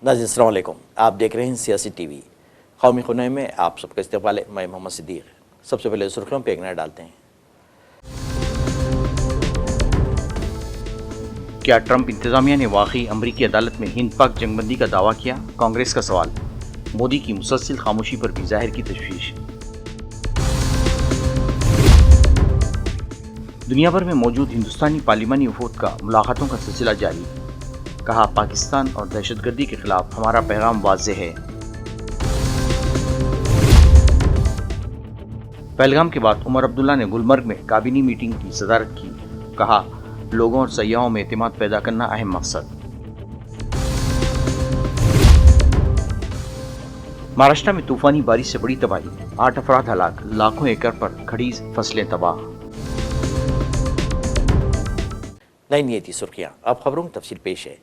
नाज़रीन अस्सलाम वालेकुम, आप देख रहे हैं सियासी टीवी। कौमी खुने में आप सबका इस्तकबाल है। मैं मोहम्मद सिद्दीक। सबसे पहले सुर्खियों पर एक नज़र डालते हैं। क्या ट्रंप इंतजामिया ने वाकई अमरीकी अदालत में हिंद पाक जंगबंदी का दावा किया? कांग्रेस का सवाल। मोदी की मुसलसल खामोशी पर भी जाहिर की तशवीश। दुनिया भर में मौजूद हिंदुस्तानी पार्लिमानी वफूद का मुलाकातों का सिलसिला जारी। कहा, पाकिस्तान और दहशतगर्दी के खिलाफ हमारा पैगाम वाज़ेह है। पहलगाम के बाद उमर अब्दुल्ला ने गुलमर्ग में काबीनी मीटिंग की सदारत की। कहा, लोगों और सयाहों में एतमाद पैदा करना अहम मकसद। महाराष्ट्र में तूफानी बारिश से बड़ी तबाही, 8 अफराद हलाक, लाखों एकड़ पर खड़ी फसलें तबाह। नई थी सुर्खियां, अब खबरों की तफसील पेश है।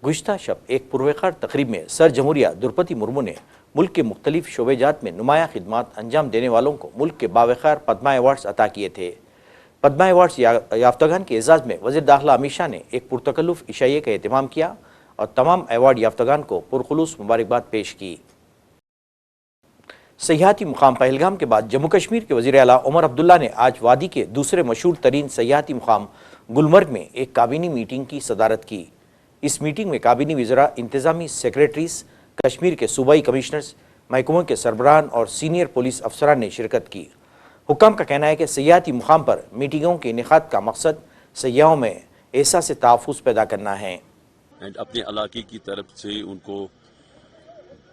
गुज़िश्ता शब एक पुरवकार तकरीब में सर जमहूरिया द्रौपदी मुर्मू ने मुल्क के मुख्तलिफ शोबेजात में नुमाया खिदमात अंजाम देने वालों को मुल्क के बावकार पद्मा अवार्ड्स अता किए थे। पद्मा अवार्ड्स याफ्तागान के एजाज़ में वज़ीर दाखिला अमित शाह ने एक पुरतकल्लुफ़ इशाइये का एहतमाम किया और तमाम अवार्ड याफ्तागान को पुरखुलूस मुबारकबाद पेश की। सयाहती मुकाम पहलगाम के बाद जम्मू कश्मीर के वज़ीर आला उमर अब्दुल्ला ने आज वादी के दूसरे मशहूर तरीन सयाहती मुकाम गुलमर्ग में एक काबीनी मीटिंग की सदारत की। इस मीटिंग में काबीनी वज़रा, इंतज़ामी सेक्रेटरीज, कश्मीर के सूबाई कमिश्नर्स, महकमों के सरबराहान और सीनियर पुलिस अफसरान ने शिरकत की। हुक्काम का कहना है कि सयाहती मुकाम पर मीटिंगों के इनेकाद का मकसद सयाहों में एहसास तहफ़्फ़ुज़ पैदा करना है। अपने इलाके की तरफ से उनको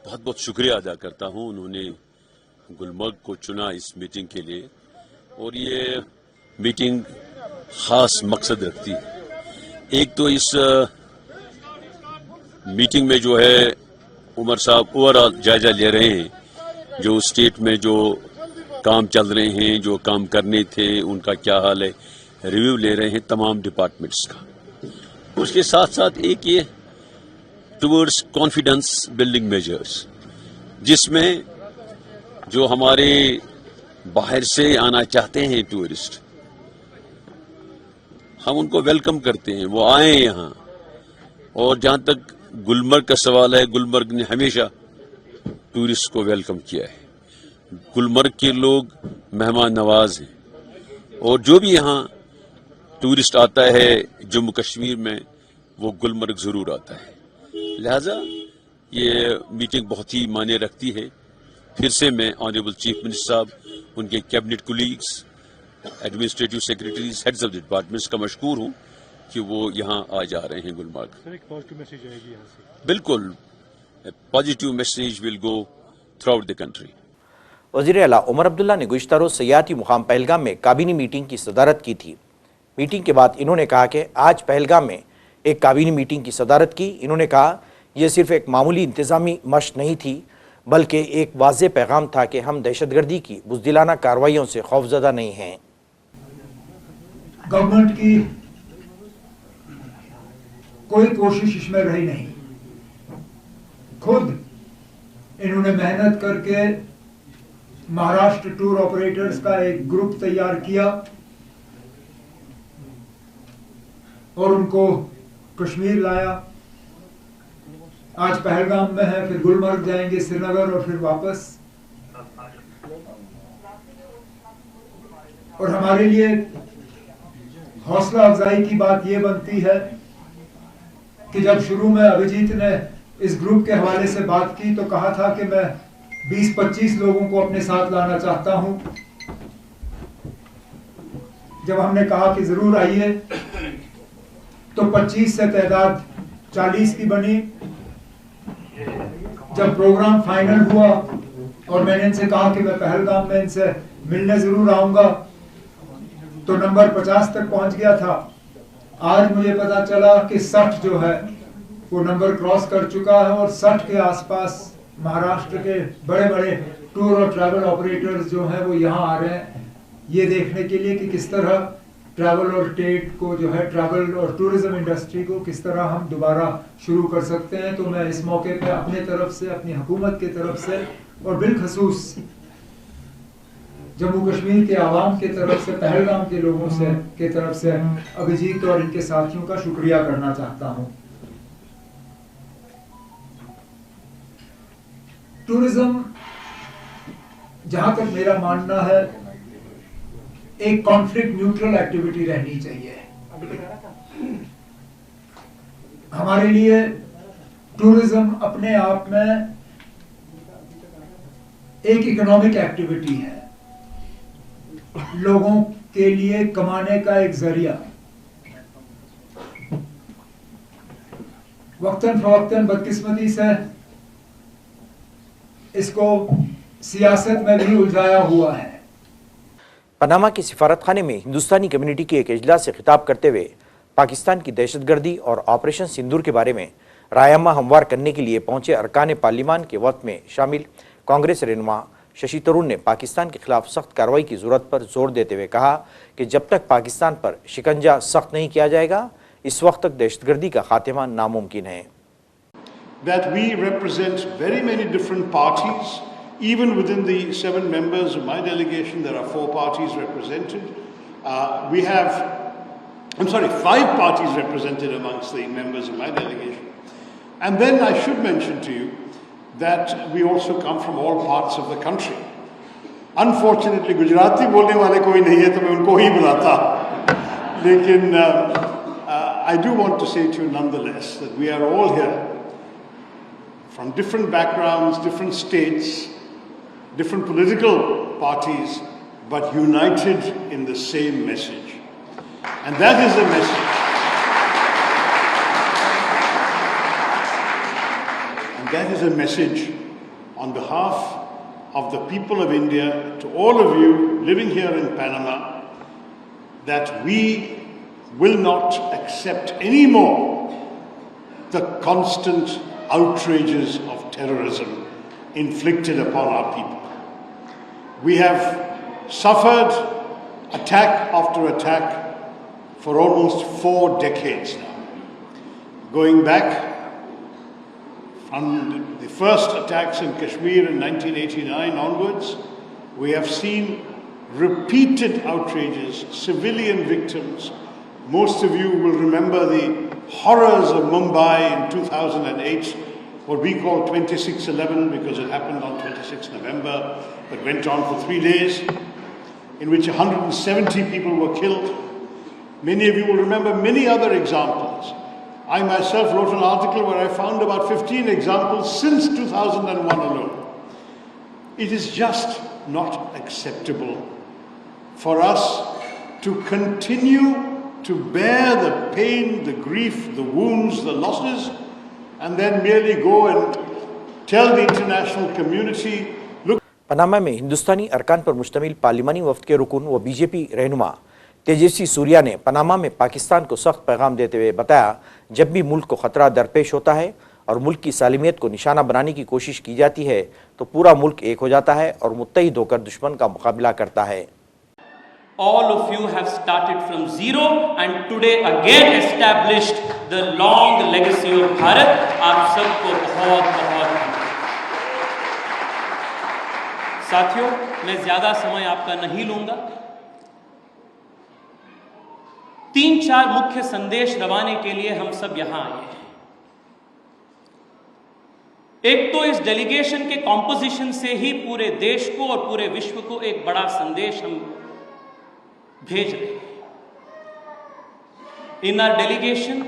बहुत बहुत शुक्रिया अदा करता हूँ। उन्होंने गुलमर्ग को चुना इस मीटिंग के लिए और ये मीटिंग खास मकसद रखती है। एक तो इस मीटिंग में जो है उमर साहब ओवरऑल जायजा ले रहे हैं, जो स्टेट में जो काम चल रहे हैं, जो काम करने थे उनका क्या हाल है, रिव्यू ले रहे हैं तमाम डिपार्टमेंट्स का। उसके साथ साथ एक ये टुवर्ड्स कॉन्फिडेंस बिल्डिंग मेजर्स, जिसमें जो हमारे बाहर से आना चाहते हैं टूरिस्ट, हम उनको वेलकम करते हैं, वो आए यहाँ। और जहां तक गुलमर्ग का सवाल है, गुलमर्ग ने हमेशा टूरिस्ट को वेलकम किया है। गुलमर्ग के लोग मेहमान नवाज हैं और जो भी यहाँ टूरिस्ट आता है जम्मू कश्मीर में, वो गुलमर्ग जरूर आता है। लिहाजा ये मीटिंग बहुत ही मायने रखती है। फिर से मैं ऑनरेबल चीफ मिनिस्टर साहब, उनके cabinet colleagues, administrative secretaries, heads of departments का मशकूर हूँ कि वो यहाँ आ जा रहे हैं गुलमर्ग। सर, एक पॉजिटिव मैसेज आएगी यहाँ से। बिल्कुल, positive message will go through out the country. वज़ीर आला उमर अब्दुल्ला ने गुज़िश्ता रोज़ सयाहती मुकाम पहलगाम में काबीनी मीटिंग की सदारत की थी। मीटिंग के बाद इन्होंने कहा कि आज पहलगाम में एक काबीनी मीटिंग की सदारत की। इन्होंने कहा, यह सिर्फ एक मामूली इंतज़ामी मशक़ नहीं थी, बल्कि एक वाज़ेह पैगाम था कि हम दहशतगर्दी की बुज़दिलाना कार्रवाइयों से खौफज़दा नहीं हैं। गवर्नमेंट की कोई कोशिश इसमें रही नहीं। खुद इन्होंने मेहनत करके महाराष्ट्र टूर ऑपरेटर्स का एक ग्रुप तैयार किया और उनको कश्मीर लाया। आज पहलगाम में है, फिर गुलमर्ग जाएंगे, श्रीनगर और फिर वापस। और हमारे लिए हौसला अफजाई की बात यह बनती है कि जब शुरू में अभिजीत ने इस ग्रुप के हवाले से बात की तो कहा था कि मैं 20-25 लोगों को अपने साथ लाना चाहता हूं। जब हमने कहा कि जरूर आइए तो 25 से तादाद 40 की बनी। जब प्रोग्राम फाइनल हुआ और मैंने इनसे कहा कि मैं पहलगाम में इनसे मिलने जरूर आऊंगा, तो नंबर 50 तक पहुंच गया था। आज मुझे पता चला कि 60 जो है वो नंबर क्रॉस कर चुका है और 60 के आसपास महाराष्ट्र के बड़े बड़े टूर और ट्रैवल ऑपरेटर्स जो हैं वो यहाँ आ रहे हैं, ये देखने के लिए कि किस तरह ट्रैवल और स्टेट को जो है, ट्रैवल और टूरिज्म इंडस्ट्री को किस तरह हम दोबारा शुरू कर सकते हैं। तो मैं इस मौके पे अपने तरफ से, अपनी हुकूमत की तरफ से और बिलखसूस जम्मू कश्मीर के आवाम की तरफ से, पहलगाम के लोगों से की तरफ से अभिजीत और इनके साथियों का शुक्रिया करना चाहता हूं। टूरिज्म, जहां तक मेरा मानना है, एक कॉन्फ्लिक्ट न्यूट्रल एक्टिविटी रहनी चाहिए। हमारे लिए टूरिज्म अपने आप में एक इकोनॉमिक एक्टिविटी है, लोगों के लिए कमाने का एक जरिया। वक्तन फवक्तन बदकिस्मती से इसको सियासत में भी उलझाया हुआ है। पनामा के सिफारतखाने में हिंदुस्तानी कम्युनिटी के एक इजलास से खिताब करते हुए पाकिस्तान की दहशतगर्दी और ऑपरेशन सिंदूर के बारे में रायमा हमवार करने के लिए पहुंचे अरकान पार्लिमान के वक्त में शामिल कांग्रेस रहनुमा शशि तरूर ने पाकिस्तान के खिलाफ सख्त कार्रवाई की जरूरत पर जोर देते हुए कहा कि जब तक पाकिस्तान पर शिकंजा सख्त नहीं किया जाएगा, इस वक्त तक दहशतगर्दी का खात्मा नामुमकिन है। That we represent very many different parties. Even within the 7 members of my delegation, there are 4 parties represented. We have, 5 parties represented amongst the members of my delegation. And then I should mention to you that we also come from all parts of the country. Unfortunately, Gujarati बोलने वाले कोई नहीं है तो मैं उनको ही बुलाता। लेकिन I do want to say to you nonetheless that we are all here from different backgrounds, different states, different political parties, but united in the same message. And that is the message. And that is a message on behalf of the people of India to all of you living here in Panama, that we will not accept anymore the constant outrages of terrorism inflicted upon our people. We have suffered attack after attack for almost 4 decades now. Going back from the first attacks in Kashmir in 1989 onwards, we have seen repeated outrages, civilian victims. Most of you will remember the horrors of Mumbai in 2008, what we call 26/11 because it happened on 26 November, but went on for 3 days, in which 170 people were killed. Many of you will remember many other examples. I myself wrote an article where I found about 15 examples since 2001 alone. It is just not acceptable for us to continue to bear the pain, the grief, the wounds, the losses, and then merely go and tell the international community, look. Panama में हिंदुस्तानी अरकान पर मुश्तमिल पार्लिमानी वफ्द के रुकन व BJP रहनुमा तेजस्वी सूर्या ने Panama में पाकिस्तान को सख्त पैगाम देते हुए बताया, जब भी मुल्क को खतरा दरपेश होता है और मुल्क की सालिमियत को निशाना बनाने की कोशिश की जाती है तो पूरा मुल्क एक हो जाता है और मुत्तहिद होकर दुश्मन का मुकाबला करता है। All of you have started from zero and today again established the long legacy of Bharat. आप सबको बहुत बहुत साथियों, मैं ज्यादा समय आपका नहीं लूंगा। 3-4 मुख्य संदेश रवाने के लिए हम सब यहां आए हैं। एक तो इस डेलीगेशन के कॉम्पोजिशन से ही पूरे देश को और पूरे विश्व को एक बड़ा संदेश हम भेज रहे हैं। In our delegation,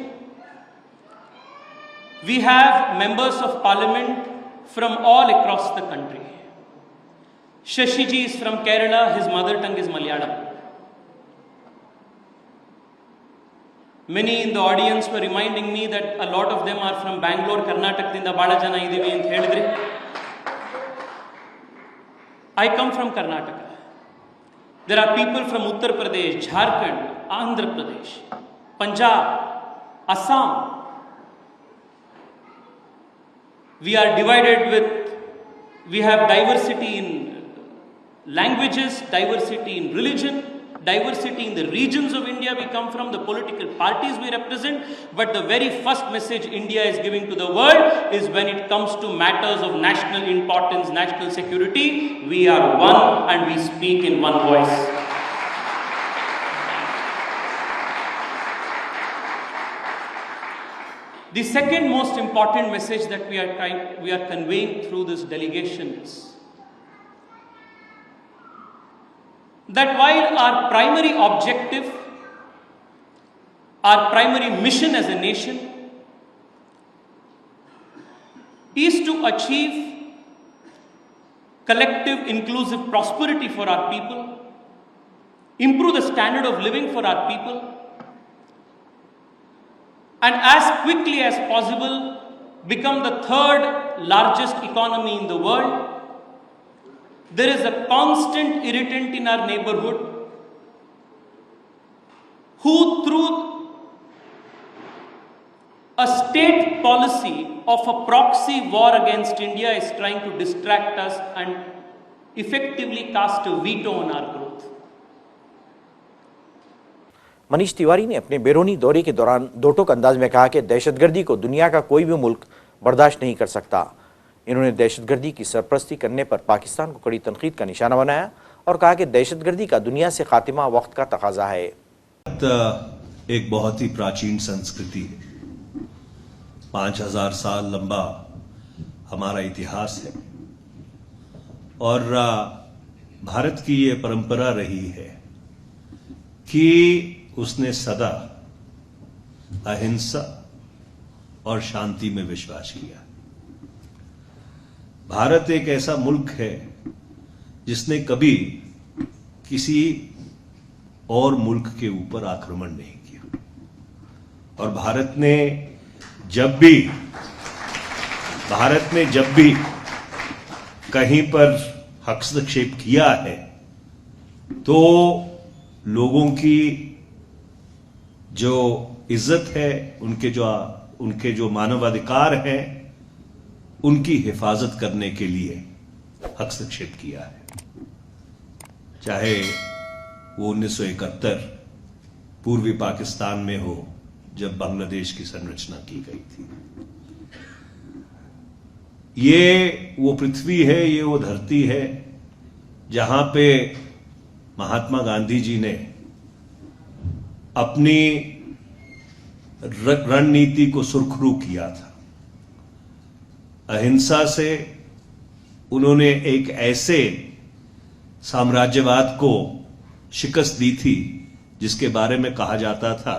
we have members of parliament from all across the country. Shashi ji is from Kerala, his mother tongue is Malayalam. Many in the audience were reminding me that a lot of them are from Bangalore, Karnataka, Bada Jana Idevi and Thedre. I come from Karnataka. There are people from Uttar Pradesh, Jharkhand, Andhra Pradesh, Punjab, Assam. We are divided we have diversity in languages, diversity in religion, diversity in the regions of India we come from, the political parties we represent, but the very first message India is giving to the world is when it comes to matters of national importance, national security, we are one and we speak in one voice. The second most important message that we are conveying through this delegation is that while our primary objective, our primary mission as a nation is to achieve collective inclusive prosperity for our people, improve the standard of living for our people, and as quickly as possible become the third largest economy in the world. There is a constant irritant in our neighborhood who, through a state policy of a proxy war against India, is trying to distract us and effectively cast a veto on our growth. Manish Tiwari ने अपने बैरूनी दौरे के दौरान दो टोक अंदाज में कहा कि दहशतगर्दी को दुनिया का कोई भी मुल्क बर्दाश्त नहीं कर सकता। इन्होंने दहशतगर्दी की सरपरस्ती करने पर पाकिस्तान को कड़ी तनकीद का निशाना बनाया और कहा कि दहशतगर्दी का दुनिया से खात्मा वक्त का तकाजा है। एक बहुत ही प्राचीन संस्कृति है, 5000 साल लंबा हमारा इतिहास है और भारत की ये परंपरा रही है कि उसने सदा अहिंसा और शांति में विश्वास किया। भारत एक ऐसा मुल्क है जिसने कभी किसी और मुल्क के ऊपर आक्रमण नहीं किया और भारत ने जब भी कहीं पर हस्तक्षेप किया है तो लोगों की जो इज्जत है, उनके जो मानवाधिकार हैं, उनकी हिफाजत करने के लिए हस्तक्षेप किया है। चाहे वो 1971 पूर्वी पाकिस्तान में हो जब बांग्लादेश की संरचना की गई थी। ये वो पृथ्वी है, ये वो धरती है जहां पे महात्मा गांधी जी ने अपनी रणनीति को सुरखरू किया था। अहिंसा से उन्होंने एक ऐसे साम्राज्यवाद को शिकस्त दी थी जिसके बारे में कहा जाता था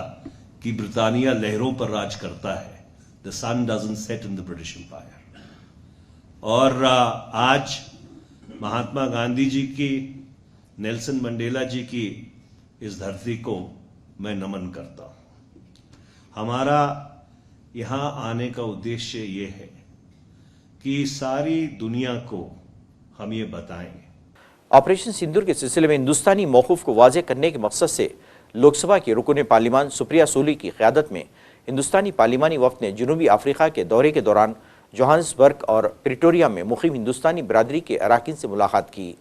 कि ब्रिटानिया लहरों पर राज करता है, the sun doesn't set in the British empire. और आज महात्मा गांधी जी की, नेल्सन मंडेला जी की इस धरती को मैं नमन करता हूं। हमारा यहां आने का उद्देश्य ये है कि सारी दुनिया को हम ये बताएं। ऑपरेशन सिंदूर के सिलसिले में हिंदुस्तानी मौकूफ को वाज़ेह करने के मकसद से लोकसभा के रुकन पार्लिमान सुप्रिया सूली की क़यादत में हिंदुस्तानी पार्लिमानी वफ़द ने जनूबी अफ्रीका के दौरे के दौरान जोहान्सबर्ग और प्रिटोरिया में मुक़ीम हिंदुस्तानी बरादरी के अरकान से मुलाकात की।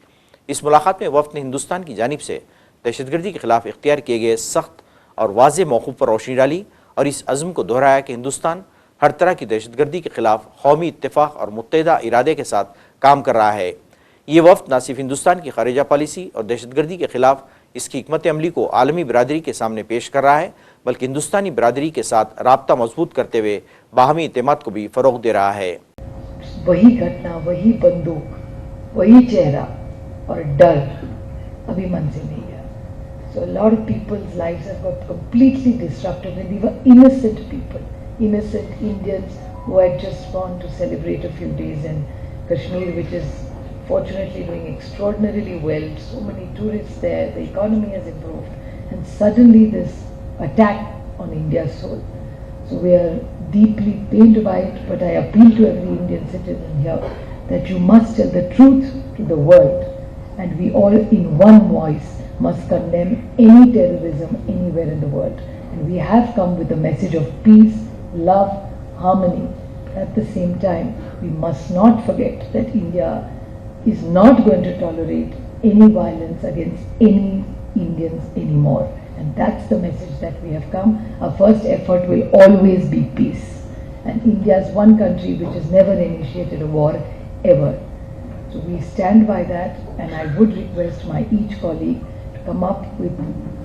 इस मुलाकात में वफ़द ने हिंदुस्तान की जानिब से दहशतगर्दी के खिलाफ इख्तियार किए गए सख्त और वाज़ेह मौक़िफ़ पर रोशनी डाली और इस अज़्म को दोहराया कि हिंदुस्तान हर तरह की दहशतगर्दी के खिलाफ कौमी इत्तेफाक और मुत्तहिदा इरादे के साथ काम कर रहा है। ये वफ़द न सिर्फ हिंदुस्तान की खारिजा पॉलिसी और दहशतगर्दी के खिलाफ इसकी हिकमत अमली को आलमी बरादरी के सामने पेश कर रहा है, बल्कि हिंदुस्तानी बरादरी के साथ राब्ता मजबूत करते हुए बाहमी इत्तेमाद को भी फ़रोग़ दे रहा है। वही घटना, वही बंदूक, वही चेहरा और डर अभी मन से नहीं गया। So a lot of people's lives have got completely disrupted, and they were innocent people, innocent Indians who had just gone to celebrate a few days in Kashmir, which is fortunately doing extraordinarily well. So many tourists there, the economy has improved, and suddenly this attack on India's soul. So we are deeply pained by it, but I appeal to every Indian citizen here that you must tell the truth to the world, and we all in one voice must condemn any terrorism anywhere in the world. And we have come with a message of peace, love, harmony. At the same time, we must not forget that India is not going to tolerate any violence against any Indians anymore. And that's the message that we have come. Our first effort will always be peace. And India is one country which has never initiated a war ever. So we stand by that, and I would request my each colleague to come up with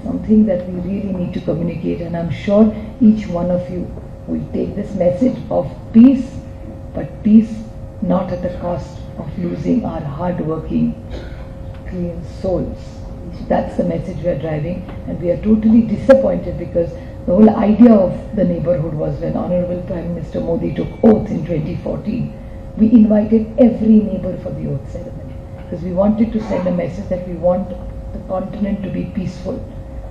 something that we really need to communicate, and I'm sure each one of you we'll take this message of peace, but peace not at the cost of losing our hard-working, clean souls. So that's the message we are driving, and we are totally disappointed because the whole idea of the neighborhood was when Honorable Prime Minister Modi took oath in 2014, we invited every neighbor for the oath ceremony because we wanted to send a message that we want the continent to be peaceful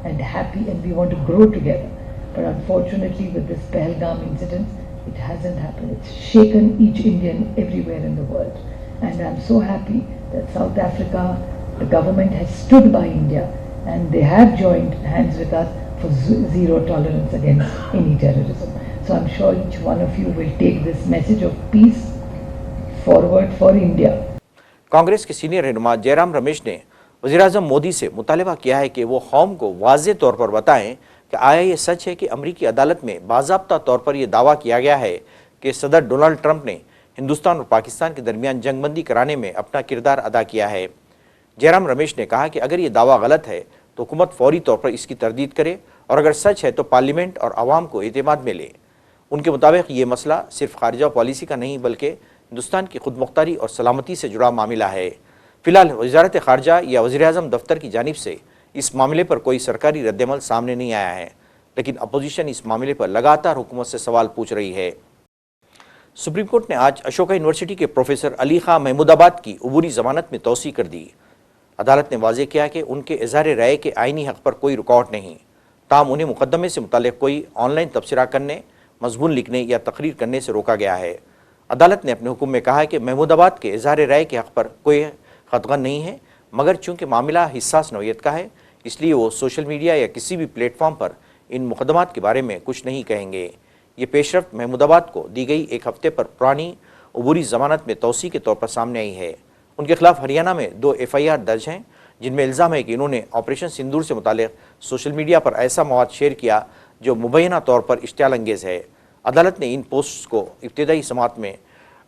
and happy and we want to grow together. But unfortunately with this Pahalgam incident, it hasn't happened. It's shaken each Indian everywhere in the world. And I'm so happy that South Africa, the government has stood by India and they have joined hands with us for zero tolerance against any terrorism. So I'm sure each one of you will take this message of peace forward for India. Congress के senior रहनुमा जयराम रमेश ने वज़ीर-ए-आज़म मोदी से मुतालबा किया है कि वो कौम को वाज़े तौर पर बताएं कि आया ये सच है कि अमरीकी अदालत में बाज़ाब्ता तौर पर यह दावा किया गया है कि सदर डोनाल्ड ट्रंप ने हिंदुस्तान और पाकिस्तान के दरमियान जंगबंदी कराने में अपना किरदार अदा किया है। जयराम रमेश ने कहा कि अगर ये दावा गलत है तो हुकूमत फौरी तौर पर इसकी तरदीद करे और अगर सच है तो पार्लियामेंट और आवाम को एतमाद में ले। उनके मुताबिक ये मसला सिर्फ खारजा पॉलिसी का नहीं बल्कि हिंदुस्तान की खुद मुख्तारी और सलामती से जुड़ा मामला है। फिलहाल वज़ारत ख़ारजा या वज़ीर-ए-आज़म दफ्तर की जानिब से इस मामले पर कोई सरकारी रद्दमल सामने नहीं आया है, लेकिन अपोजिशन इस मामले पर लगातार हुकूमत से सवाल पूछ रही है। सुप्रीम कोर्ट ने आज अशोका यूनिवर्सिटी के प्रोफेसर अली खां महमूदाबाद की अबूरी ज़मानत में तौसी कर दी। अदालत ने वाज़ेह किया कि उनके इज़हार राय के आइनी हक़ पर कोई रुकावट नहीं, ताहम उन्हें मुकदमे से मुताल्लिक़ कोई ऑनलाइन तबसरा करने, मजमून लिखने या तकरीर करने से रोका गया है। अदालत ने अपने हुक्म में कहा है कि महमूदाबाद के इज़हार राय के हक़ पर कोई ख़तगन नहीं है, मगर चूँकि मामला हिस्सास नौयत का है इसलिए वो सोशल मीडिया या किसी भी प्लेटफॉर्म पर इन मुकदमात के बारे में कुछ नहीं कहेंगे। ये पेशरफ्त महमूदाबाद को दी गई एक हफ्ते पर पुरानी अबूरी ज़मानत में तौसी के तौर पर सामने आई है। उनके खिलाफ हरियाणा में 2 FIR दर्ज हैं जिनमें इल्ज़ाम है कि इन्होंने ऑपरेशन सिंदूर से मुताल्लिक़ सोशल मीडिया पर ऐसा मवाद शेयर किया जो मुबैना तौर पर इश्तियाल अंगेज़ है। अदालत ने इन पोस्ट्स को इब्तिदाई समात में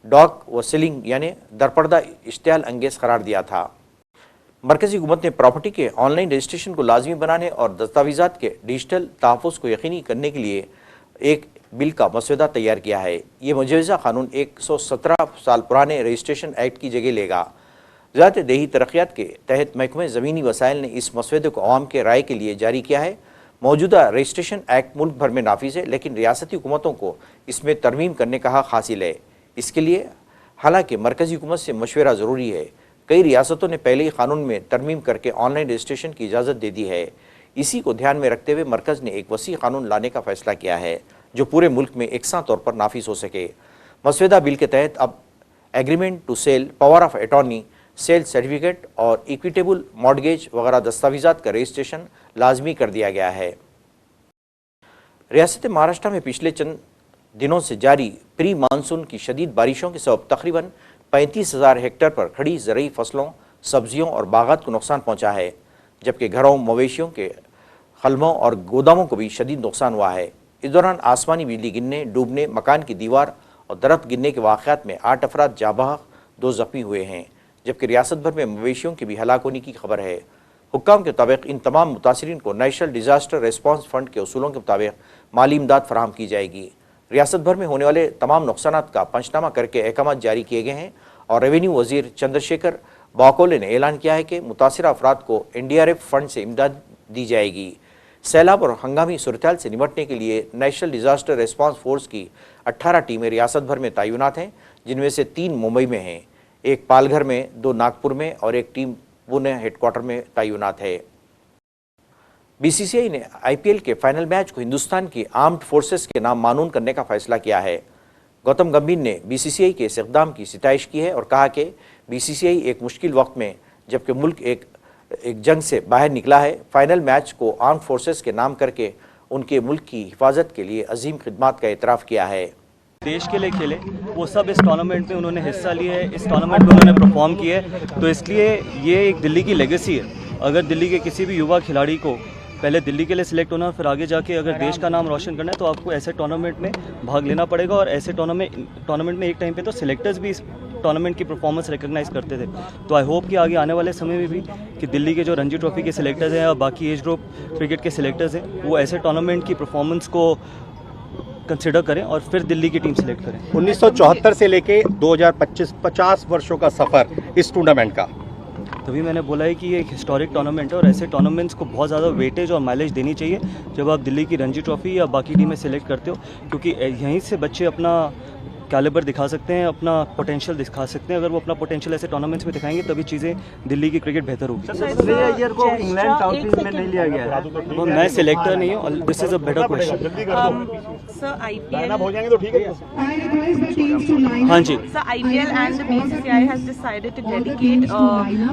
डॉग व सीलिंग यानी दरपर्दा इश्तियाल अंगेज़ करार दिया था। मरकज़ी हुकूमत ने प्रॉपर्टी के ऑनलाइन रजिस्ट्रेशन को लाजमी बनाने और दस्तावेज़ात के डिजिटल तहफ़्फ़ुज़ को यकीनी करने के लिए एक बिल का मसौदा तैयार किया है। ये मुजवज़ा कानून 117 साल पुराने रजिस्ट्रेशन एक्ट की जगह लेगा। वज़ारत देही तरक्यात के तहत महकमे ज़मीनी वसाइल ने इस मसौदे को अवाम के राय के लिए जारी किया है। मौजूदा रजिस्ट्रेशन एक्ट मुल्क भर में नाफिज है, लेकिन रियासती हुकूमतों को इसमें तरमीम करने का हक़ हासिल है। इसके लिए हालांकि मरकज़ी हुकूमत से मशवरा ज़रूरी है। कई रियासतों ने पहले ही कानून में तरमीम करके ऑनलाइन रजिस्ट्रेशन की इजाज़त दे दी है। इसी को ध्यान में रखते हुए मरकज़ ने एक वसी कानून लाने का फ़ैसला किया है जो पूरे मुल्क में एकसां तौर पर नाफिज हो सके। मसौदा बिल के तहत अब agreement to sale, power of attorney, sale certificate और इक्विटेबल मॉर्गेज वगैरह दस्तावेज़ात का रजिस्ट्रेशन लाजमी कर दिया गया है। रियासत महाराष्ट्र में पिछले चंद दिनों से जारी प्री मानसून की शदीद बारिशों के सबब तकरीबन 35,000 हेक्टेयर पर खड़ी ज़रई फसलों, सब्जियों और बागात को नुकसान पहुंचा है, जबकि घरों, मवेशियों के खलमों और गोदामों को भी शदीद नुकसान हुआ है। इस दौरान आसमानी बिजली गिरने, डूबने, मकान की दीवार और दरख्त गिरने के वाक़यात में 8 अफराद जाँ बहक, 2 ज़ख्मी हुए हैं, जबकि रियासत भर में मवेशियों के भी हलाक होने की खबर है। हुक्काम के मुताबिक इन तमाम मुतासिरीन को नेशनल डिज़ास्टर रिस्पॉन्स फंड के उसूलों के मुताबिक माली इमदाद फराहम की जाएगी। रियासत भर में होने वाले तमाम नुकसानात का पंचनामा करके अहकाम जारी किए गए हैं और रेवेन्यू वज़ीर चंद्रशेखर बावकोले ने ऐलान किया है कि मुतासिर अफराद को NDRF फंड से इमदाद दी जाएगी। सैलाब और हंगामी सूरत से निपटने के लिए नेशनल डिज़ास्टर रिस्पॉन्स फोर्स की 18 टीमें रियासत भर में तैनात हैं, जिनमें से 3 मुंबई में हैं, 1 पालघर में, 2 नागपुर में और 1 टीम पुणे हेडक्वार्टर में तैनात है। BCCI ने IPL के फाइनल मैच को हिंदुस्तान की आर्म्ड फोर्सेस के नाम मानून करने का फैसला किया है। गौतम गंभीर ने BCCI के इस इक़दाम की सिताइश की है और कहा कि BCCI एक मुश्किल वक्त में, जबकि मुल्क एक जंग से बाहर निकला है, फाइनल मैच को आर्म्ड फोर्सेस के नाम करके उनके मुल्क की हिफाजत के लिए अजीम खिदमात का एतराफ़ किया है। देश के लिए खेले, वो सब इस टूर्नामेंट में उन्होंने हिस्सा लिया है, इस टूर्नामेंट में उन्होंने परफॉर्म किया है, तो इसलिए ये एक दिल्ली की लेगेसी है। अगर दिल्ली के किसी भी युवा खिलाड़ी को पहले दिल्ली के लिए सिलेक्ट होना, फिर आगे जाके अगर देश का नाम रोशन करना है तो आपको ऐसे टूर्नामेंट में भाग लेना पड़ेगा। और ऐसे टूर्नामेंट में एक टाइम पे तो सिलेक्टर्स भी इस टूर्नामेंट की परफॉर्मेंस रिकग्नाइज करते थे। तो आई होप कि आगे आने वाले समय में भी कि दिल्ली के जो रणजी ट्रॉफी के सिलेक्टर्स हैं और बाकी एज ग्रुप क्रिकेट के सिलेक्टर्स हैं, वो ऐसे टूर्नामेंट की परफॉर्मेंस को कंसिडर करें और फिर दिल्ली की टीम सेलेक्ट करें। 1974 से लेके 2025 50 वर्षों का सफर इस टूर्नामेंट का। तभी मैंने बोला है कि ये एक हिस्टोरिक टूर्नामेंट है और ऐसे टूर्नामेंट्स को बहुत ज़्यादा वेटेज और माइलेज देनी चाहिए जब आप दिल्ली की रणजी ट्रॉफी या बाकी टीमें सेलेक्ट करते हो, क्योंकि यहीं से बच्चे अपना कैलिबर दिखा सकते हैं, अपना पोटेंशियल दिखा सकते हैं। अगर वो अपना पोटेंशियल ऐसे टूर्नामेंट्स में दिखाएंगे तभी चीज़ें दिल्ली की क्रिकेट बेहतर होगी। को इंग्लैंड साउथ ईस्ट में नहीं लिया गया है। वो मैं सिलेक्टर नहीं हूँ, this is a better question. Sir IPL हाँ जी, Sir, IPL and the BCCI has decided to dedicate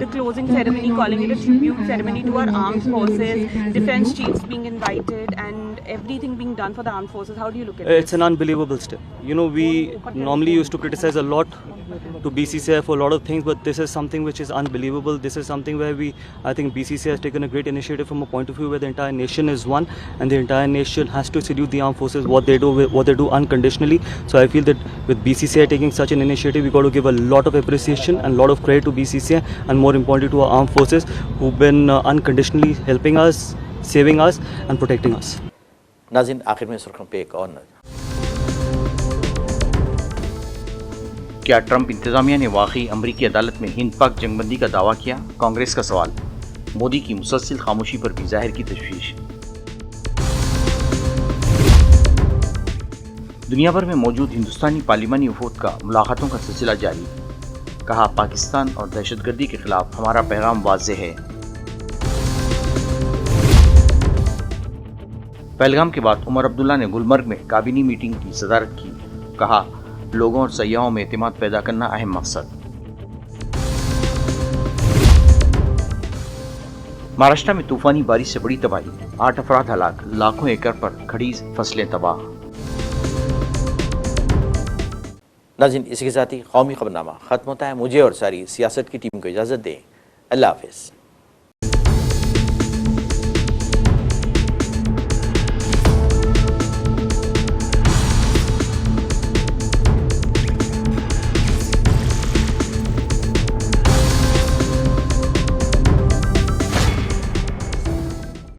the closing ceremony, calling it a tribute ceremony to our armed forces, defense chiefs being invited and everything being done for the armed forces. How do you look at it? it's an unbelievable step. You know, we normally used to criticize a lot to BCCI for a lot of things, but this is something which is unbelievable. This is something where I think BCCI has taken a great initiative from a point of view where the entire nation is one and the entire nation has to salute the armed forces, what they do unconditionally. So I feel that with BCCI taking such an initiative, we got to give a lot of appreciation and a lot of credit to BCCI and more importantly to our armed forces who've been unconditionally helping us, saving us and protecting us. नाज़रीन, आखिर में सुर्खियों पे एक और नज़र। क्या Trump इंतजामिया ने वाकई अमरीकी अदालत में हिंद पाक जंगबंदी का दावा किया? कांग्रेस का सवाल। मोदी की मुसलसल खामोशी पर भी जाहिर की तशवीश। दुनिया भर में मौजूद हिंदुस्तानी पार्लिमानी वफूद का मुलाकातों का सिलसिला जारी। कहा, पाकिस्तान और दहशतगर्दी के खिलाफ हमारा पैगाम वाज़ेह है। पहलगाम के बाद उमर अब्दुल्ला ने गुलमर्ग में काबीनी मीटिंग की सदारत की। कहा, लोगों और सयाहों में एतमाद पैदा करना अहम मकसद। महाराष्ट्र में तूफानी बारिश से बड़ी तबाही, 8 अफराद हलाक, लाखों एकड़ पर खड़ी फसलें तबाह। नाज़रीन, इसी के साथ ही कौमी खबरनामा खत्म होता है। मुझे और सारी सियासत की टीम को इजाज़त दें। अल्लाह हाफ़िज़।